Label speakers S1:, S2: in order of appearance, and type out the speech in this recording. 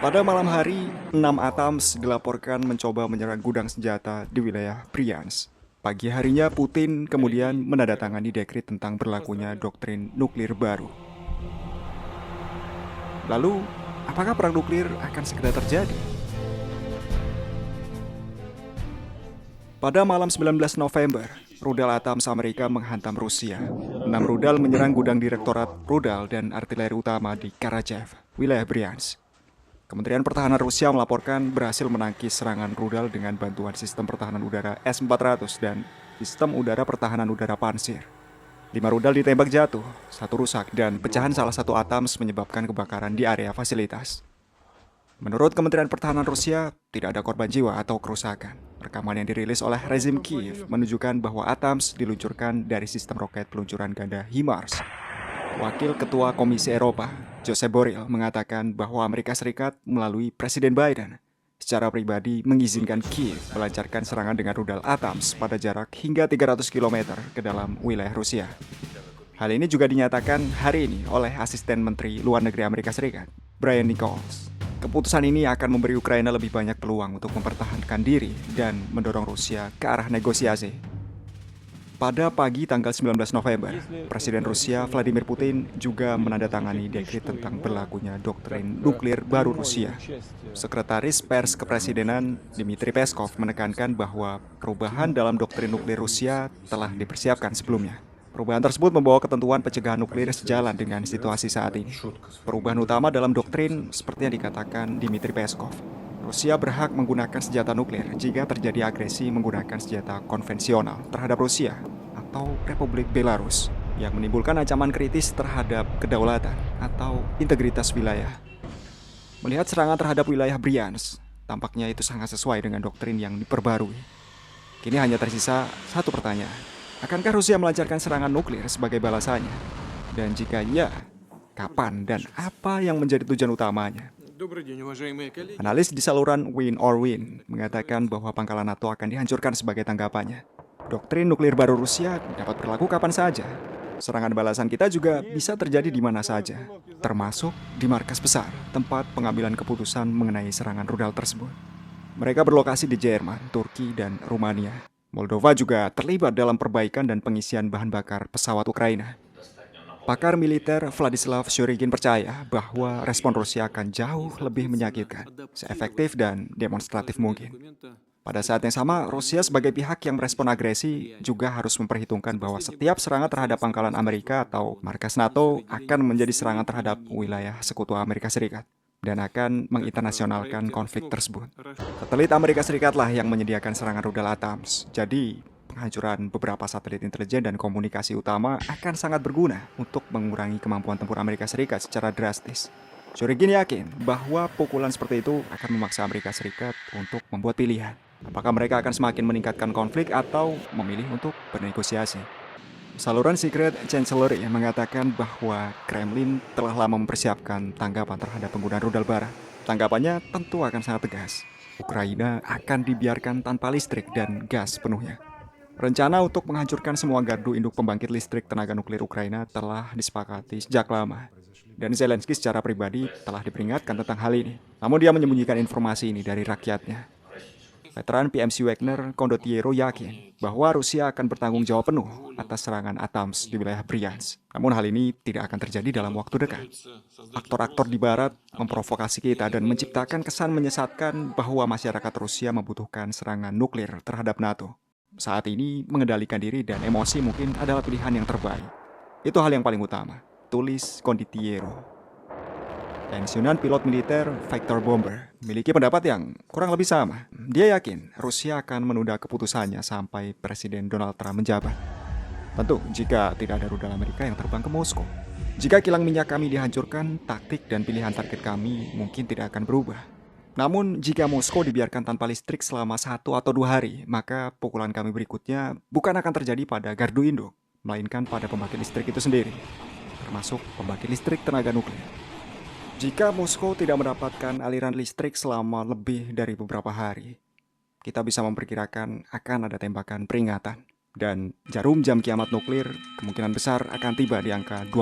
S1: Pada malam hari, 6 Atams dilaporkan mencoba menyerang gudang senjata di wilayah Bryansk. Pagi harinya, Putin kemudian menandatangani dekret tentang berlakunya doktrin nuklir baru. Lalu, apakah perang nuklir akan segera terjadi? Pada malam 19 November, rudal Atams Amerika menghantam Rusia. 6 rudal menyerang gudang Direktorat Rudal dan Artileri Utama di Karachev, wilayah Bryansk. Kementerian Pertahanan Rusia melaporkan berhasil menangkis serangan rudal dengan bantuan sistem pertahanan udara S-400 dan sistem udara pertahanan udara Pansir. 5 rudal ditembak jatuh, 1 rusak, dan pecahan salah satu Atams menyebabkan kebakaran di area fasilitas. Menurut Kementerian Pertahanan Rusia, tidak ada korban jiwa atau kerusakan. Rekaman yang dirilis oleh rezim Kiev menunjukkan bahwa Atams diluncurkan dari sistem roket peluncuran ganda HIMARS. Wakil Ketua Komisi Eropa, Josep Borrell, mengatakan bahwa Amerika Serikat melalui Presiden Biden secara pribadi mengizinkan Kiev melancarkan serangan dengan rudal Atams pada jarak hingga 300 km ke dalam wilayah Rusia. Hal ini juga dinyatakan hari ini oleh Asisten Menteri Luar Negeri Amerika Serikat, Brian Nichols. Keputusan ini akan memberi Ukraina lebih banyak peluang untuk mempertahankan diri dan mendorong Rusia ke arah negosiasi. Pada pagi tanggal 19 November, Presiden Rusia Vladimir Putin juga menandatangani dekret tentang berlakunya doktrin nuklir baru Rusia. Sekretaris Pers Kepresidenan Dmitry Peskov menekankan bahwa perubahan dalam doktrin nuklir Rusia telah dipersiapkan sebelumnya. Perubahan tersebut membawa ketentuan pencegahan nuklir sejalan dengan situasi saat ini. Perubahan utama dalam doktrin seperti yang dikatakan Dmitry Peskov. Rusia berhak menggunakan senjata nuklir jika terjadi agresi menggunakan senjata konvensional terhadap Rusia atau Republik Belarus yang menimbulkan ancaman kritis terhadap kedaulatan atau integritas wilayah. Melihat serangan terhadap wilayah Bryansk, tampaknya itu sangat sesuai dengan doktrin yang diperbarui. Kini hanya tersisa satu pertanyaan. Akankah Rusia melancarkan serangan nuklir sebagai balasannya? Dan jika iya, kapan dan apa yang menjadi tujuan utamanya? Analis di saluran Win or Win mengatakan bahwa pangkalan NATO akan dihancurkan sebagai tanggapannya. Doktrin nuklir baru Rusia dapat berlaku kapan saja. Serangan balasan kita juga bisa terjadi di mana saja, termasuk di markas besar, tempat pengambilan keputusan mengenai serangan rudal tersebut. Mereka berlokasi di Jerman, Turki, dan Rumania. Moldova juga terlibat dalam perbaikan dan pengisian bahan bakar pesawat Ukraina. Pakar militer Vladislav Shurygin percaya bahwa respon Rusia akan jauh lebih menyakitkan, seefektif dan demonstratif mungkin. Pada saat yang sama, Rusia sebagai pihak yang merespon agresi juga harus memperhitungkan bahwa setiap serangan terhadap pangkalan Amerika atau markas NATO akan menjadi serangan terhadap wilayah sekutu Amerika Serikat dan akan menginternasionalkan konflik tersebut. Satelit Amerika Serikatlah yang menyediakan serangan rudal Atams. Jadi, penghancuran beberapa satelit intelijen dan komunikasi utama akan sangat berguna untuk mengurangi kemampuan tempur Amerika Serikat secara drastis. Shurygin yakin bahwa pukulan seperti itu akan memaksa Amerika Serikat untuk membuat pilihan. Apakah mereka akan semakin meningkatkan konflik atau memilih untuk bernegosiasi? Saluran Secret Chancellery mengatakan bahwa Kremlin telah lama mempersiapkan tanggapan terhadap penggunaan rudal barat. Tanggapannya tentu akan sangat tegas. Ukraina akan dibiarkan tanpa listrik dan gas penuhnya. Rencana untuk menghancurkan semua gardu induk pembangkit listrik tenaga nuklir Ukraina telah disepakati sejak lama. Dan Zelensky secara pribadi telah diperingatkan tentang hal ini. Namun dia menyembunyikan informasi ini dari rakyatnya. Veteran PMC Wagner, Kondottiero yakin bahwa Rusia akan bertanggung jawab penuh atas serangan Atams di wilayah Bryansk. Namun hal ini tidak akan terjadi dalam waktu dekat. Aktor-aktor di Barat memprovokasi kita dan menciptakan kesan menyesatkan bahwa masyarakat Rusia membutuhkan serangan nuklir terhadap NATO. Saat ini, mengendalikan diri dan emosi mungkin adalah pilihan yang terbaik. Itu hal yang paling utama, tulis Kondottiero. Pensiunan pilot militer Victor Bomber memiliki pendapat yang kurang lebih sama. Dia yakin Rusia akan menunda keputusannya sampai Presiden Donald Trump menjabat. Tentu, jika tidak ada rudal Amerika yang terbang ke Moskow. Jika kilang minyak kami dihancurkan, taktik dan pilihan target kami mungkin tidak akan berubah. Namun, jika Moskow dibiarkan tanpa listrik selama 1 atau 2 hari, maka pukulan kami berikutnya bukan akan terjadi pada gardu induk, melainkan pada pembangkit listrik itu sendiri, termasuk pembangkit listrik tenaga nuklir. Jika Moskow tidak mendapatkan aliran listrik selama lebih dari beberapa hari, kita bisa memperkirakan akan ada tembakan peringatan. Dan jarum jam kiamat nuklir kemungkinan besar akan tiba di angka 12.